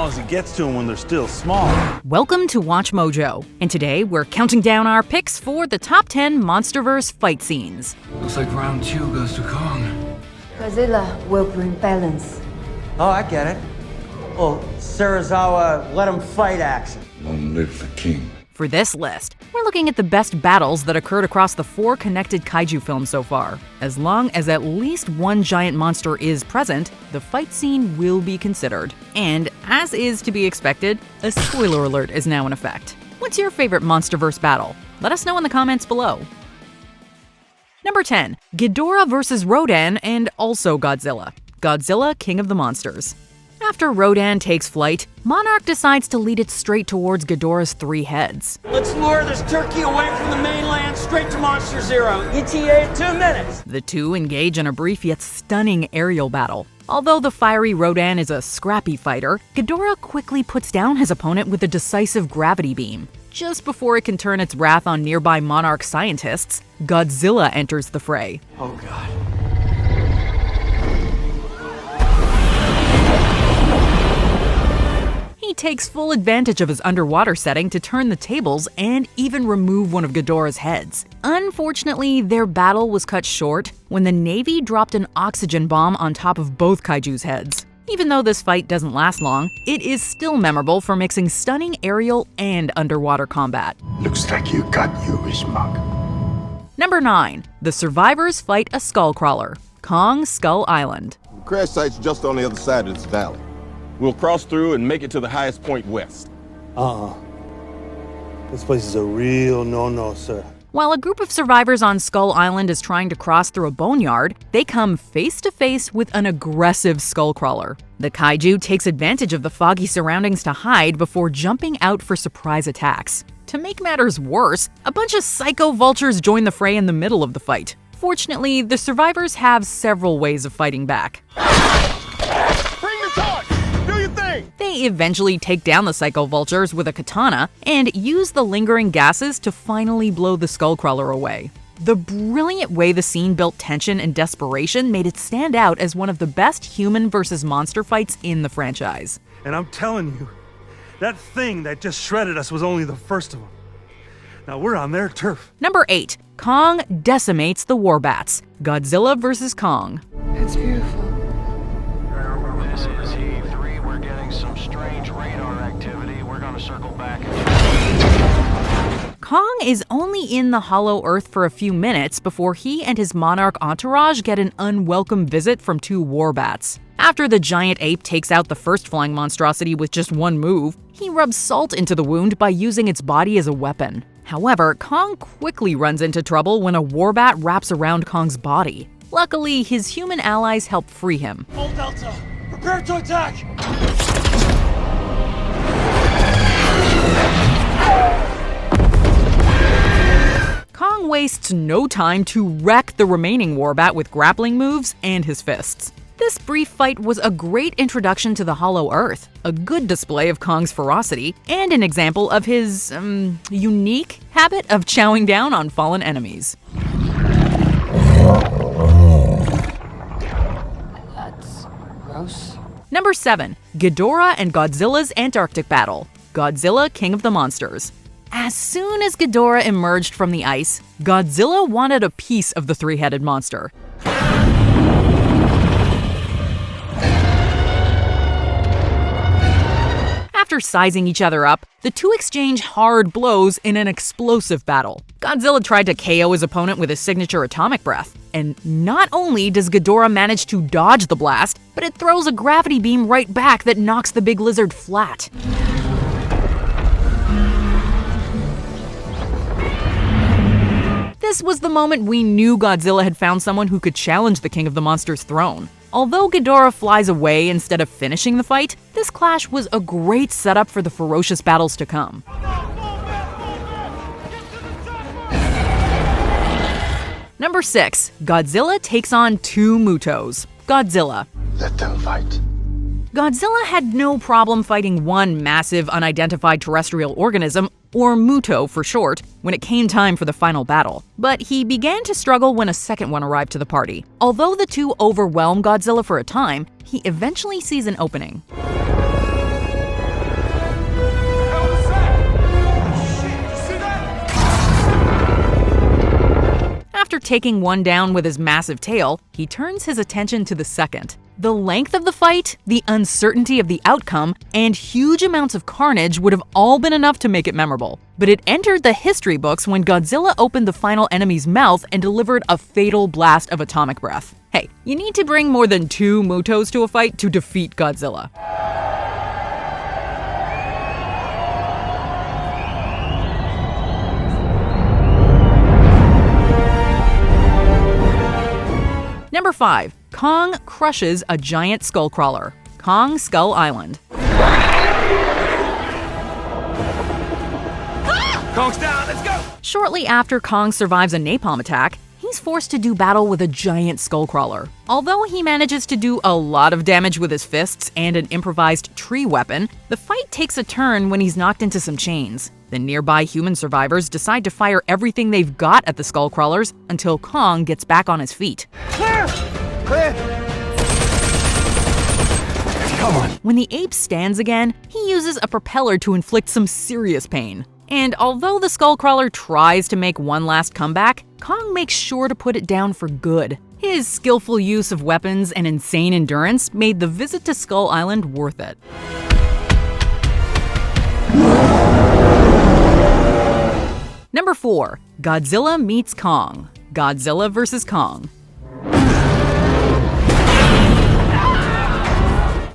long as it gets to them when they're still small. Welcome to WatchMojo, and today we're counting down our picks for the top 10 MonsterVerse fight scenes. Looks like round 2 goes to Kong. Godzilla will bring balance. Oh, I get it. Well, Serizawa, let him fight action. Long live the king. For this list, we're looking at the best battles that occurred across the 4 connected kaiju films so far. As long as at least one giant monster is present, the fight scene will be considered. And, as is to be expected, a spoiler alert is now in effect. What's your favorite MonsterVerse battle? Let us know in the comments below. Number 10. Ghidorah vs. Rodan and also Godzilla. Godzilla, King of the Monsters. After Rodan takes flight, Monarch decides to lead it straight towards Ghidorah's 3 heads. Let's lure this turkey away from the mainland straight to Monster Zero. ETA in 2 minutes. The two engage in a brief yet stunning aerial battle. Although the fiery Rodan is a scrappy fighter, Ghidorah quickly puts down his opponent with a decisive gravity beam. Just before it can turn its wrath on nearby Monarch scientists, Godzilla enters the fray. Oh, God. He takes full advantage of his underwater setting to turn the tables and even remove one of Ghidorah's heads. Unfortunately, their battle was cut short when the Navy dropped an oxygen bomb on top of both kaiju's heads. Even though this fight doesn't last long, it is still memorable for mixing stunning aerial and underwater combat. Looks like you got Yuri's mug. Number 9. The survivors fight a skullcrawler. Kong Skull Island. The crash site's just on the other side of this valley. We'll cross through and make it to the highest point west. This place is a real no-no, sir. While a group of survivors on Skull Island is trying to cross through a boneyard, they come face to face with an aggressive skullcrawler. The kaiju takes advantage of the foggy surroundings to hide before jumping out for surprise attacks. To make matters worse, a bunch of psycho vultures join the fray in the middle of the fight. Fortunately, the survivors have several ways of fighting back. Bring the torch! Do your thing! They eventually take down the psycho vultures with a katana and use the lingering gases to finally blow the skullcrawler away. The brilliant way the scene built tension and desperation made it stand out as one of the best human versus monster fights in the franchise. And I'm telling you, that thing that just shredded us was only the first of them. Now we're on their turf. Number 8. Kong decimates the Warbats. Godzilla vs. Kong. It's beautiful. This is Heave 3. We're getting some strange radar activity. We're going to circle back. Kong is only in the Hollow Earth for a few minutes before he and his Monarch entourage get an unwelcome visit from 2 Warbats. After the giant ape takes out the first flying monstrosity with just one move, he rubs salt into the wound by using its body as a weapon. However, Kong quickly runs into trouble when a Warbat wraps around Kong's body. Luckily, his human allies help free him. Full Delta, prepare to attack! Kong wastes no time to wreck the remaining Warbat with grappling moves and his fists. This brief fight was a great introduction to the Hollow Earth, a good display of Kong's ferocity, and an example of his, unique habit of chowing down on fallen enemies. That's gross. Number 7. Ghidorah and Godzilla's Antarctic battle. Godzilla, King of the Monsters. As soon as Ghidorah emerged from the ice, Godzilla wanted a piece of the 3-headed monster. After sizing each other up, the two exchange hard blows in an explosive battle. Godzilla tried to KO his opponent with his signature atomic breath. And not only does Ghidorah manage to dodge the blast, but it throws a gravity beam right back that knocks the big lizard flat. This was the moment we knew Godzilla had found someone who could challenge the King of the Monsters' throne. Although Ghidorah flies away instead of finishing the fight, this clash was a great setup for the ferocious battles to come. Number 6. Godzilla takes on 2 Mutos. Godzilla. Let them fight. Godzilla had no problem fighting one massive unidentified terrestrial organism, or Muto for short, when it came time for the final battle. But he began to struggle when a second one arrived to the party. Although the two overwhelm Godzilla for a time, he eventually sees an opening. taking one down with his massive tail, he turns his attention to the second. The length of the fight, the uncertainty of the outcome, and huge amounts of carnage would have all been enough to make it memorable. But it entered the history books when Godzilla opened the final enemy's mouth and delivered a fatal blast of atomic breath. Hey, you need to bring more than 2 Mutos to a fight to defeat Godzilla. Number 5. Kong crushes a giant skull crawler. Kong Skull Island. Kong's down, let's go! Shortly after Kong survives a napalm attack, he's forced to do battle with a giant skull crawler. Although he manages to do a lot of damage with his fists and an improvised tree weapon, the fight takes a turn when he's knocked into some chains. The nearby human survivors decide to fire everything they've got at the skull crawlers until Kong gets back on his feet. Clear! Clear! Come on. When the ape stands again, he uses a propeller to inflict some serious pain. And although the skullcrawler tries to make one last comeback, Kong makes sure to put it down for good. His skillful use of weapons and insane endurance made the visit to Skull Island worth it. Number 4. Godzilla meets Kong. Godzilla vs. Kong.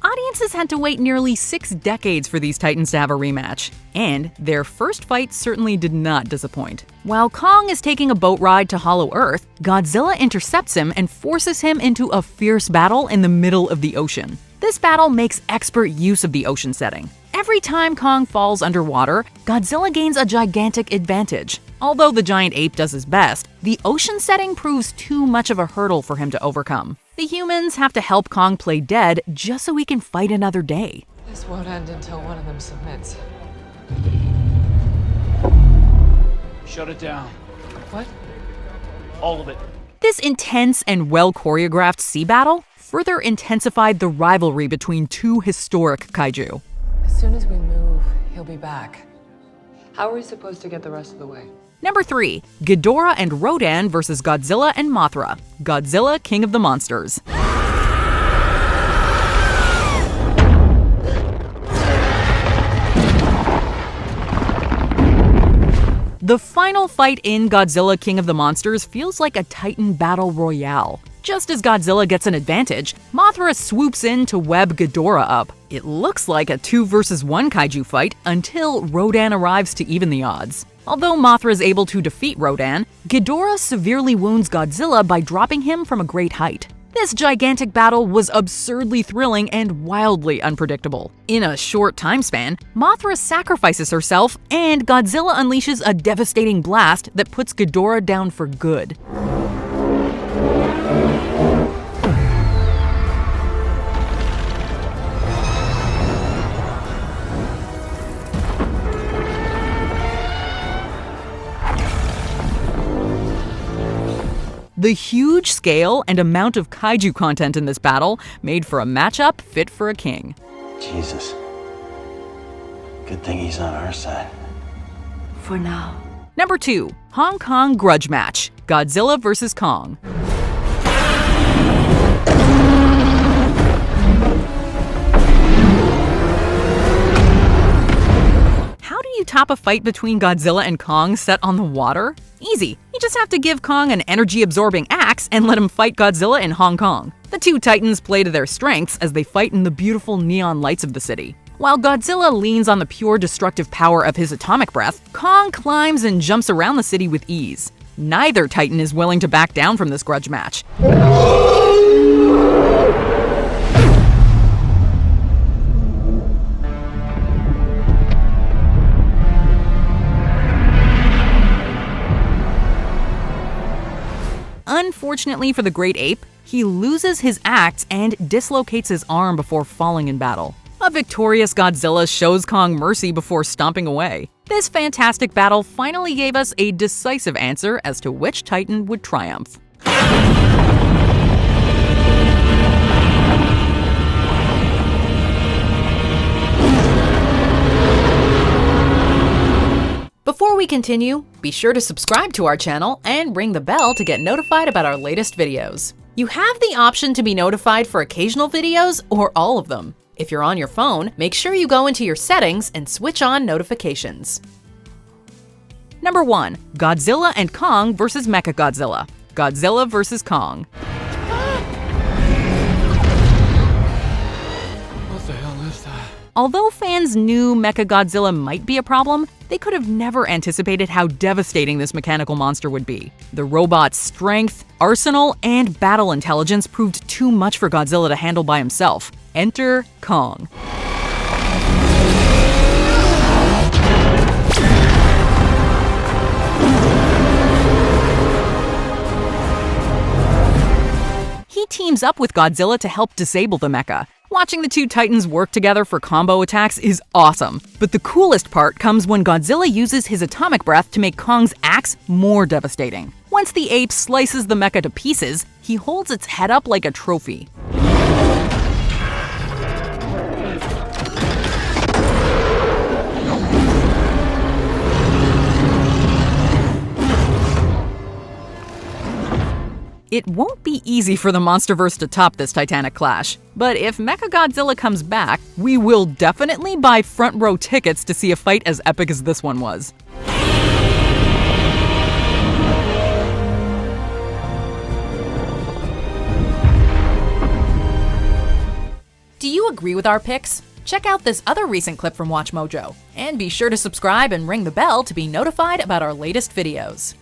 Audiences had to wait nearly 6 decades for these titans to have a rematch, and their first fight certainly did not disappoint. While Kong is taking a boat ride to Hollow Earth, Godzilla intercepts him and forces him into a fierce battle in the middle of the ocean. This battle makes expert use of the ocean setting. Every time Kong falls underwater, Godzilla gains a gigantic advantage. Although the giant ape does his best, the ocean setting proves too much of a hurdle for him to overcome. The humans have to help Kong play dead just so he can fight another day. This won't end until one of them submits. Shut it down. What? All of it. This intense and well-choreographed sea battle further intensified the rivalry between 2 historic kaiju. As soon as we move, he'll be back. How are we supposed to get the rest of the way? Number 3. Ghidorah and Rodan vs. Godzilla and Mothra. Godzilla, King of the Monsters. The final fight in Godzilla, King of the Monsters feels like a Titan battle royale. Just as Godzilla gets an advantage, Mothra swoops in to web Ghidorah up. It looks like a 2 versus 1 kaiju fight until Rodan arrives to even the odds. Although Mothra is able to defeat Rodan, Ghidorah severely wounds Godzilla by dropping him from a great height. This gigantic battle was absurdly thrilling and wildly unpredictable. In a short time span, Mothra sacrifices herself, and Godzilla unleashes a devastating blast that puts Ghidorah down for good. The huge scale and amount of kaiju content in this battle made for a matchup fit for a king. Jesus. Good thing he's on our side. For now. Number 2. Hong Kong Grudge Match. Godzilla vs. Kong. How do you top a fight between Godzilla and Kong set on the water? Easy. You just have to give Kong an energy-absorbing axe and let him fight Godzilla in Hong Kong. The 2 titans play to their strengths as they fight in the beautiful neon lights of the city. While Godzilla leans on the pure destructive power of his atomic breath, Kong climbs and jumps around the city with ease. Neither titan is willing to back down from this grudge match. Unfortunately for the great ape, he loses his axe and dislocates his arm before falling in battle. A victorious Godzilla shows Kong mercy before stomping away. This fantastic battle finally gave us a decisive answer as to which Titan would triumph. Before we we continue, be sure to subscribe to our channel and ring the bell to get notified about our latest videos. You have the option to be notified for occasional videos or all of them. If you're on your phone, make sure you go into your settings and switch on notifications. Number 1. Godzilla and Kong vs. Mechagodzilla. Godzilla vs. Kong. What the hell is that? Although fans knew Mechagodzilla might be a problem, they could have never anticipated how devastating this mechanical monster would be. The robot's strength, arsenal, and battle intelligence proved too much for Godzilla to handle by himself. Enter Kong. He teams up with Godzilla to help disable the mecha. Watching the two titans work together for combo attacks is awesome. But the coolest part comes when Godzilla uses his atomic breath to make Kong's axe more devastating. Once the ape slices the mecha to pieces, he holds its head up like a trophy. It won't be easy for the Monsterverse to top this titanic clash, but if Mechagodzilla comes back, we will definitely buy front row tickets to see a fight as epic as this one was. Do you agree with our picks? Check out this other recent clip from WatchMojo, and be sure to subscribe and ring the bell to be notified about our latest videos.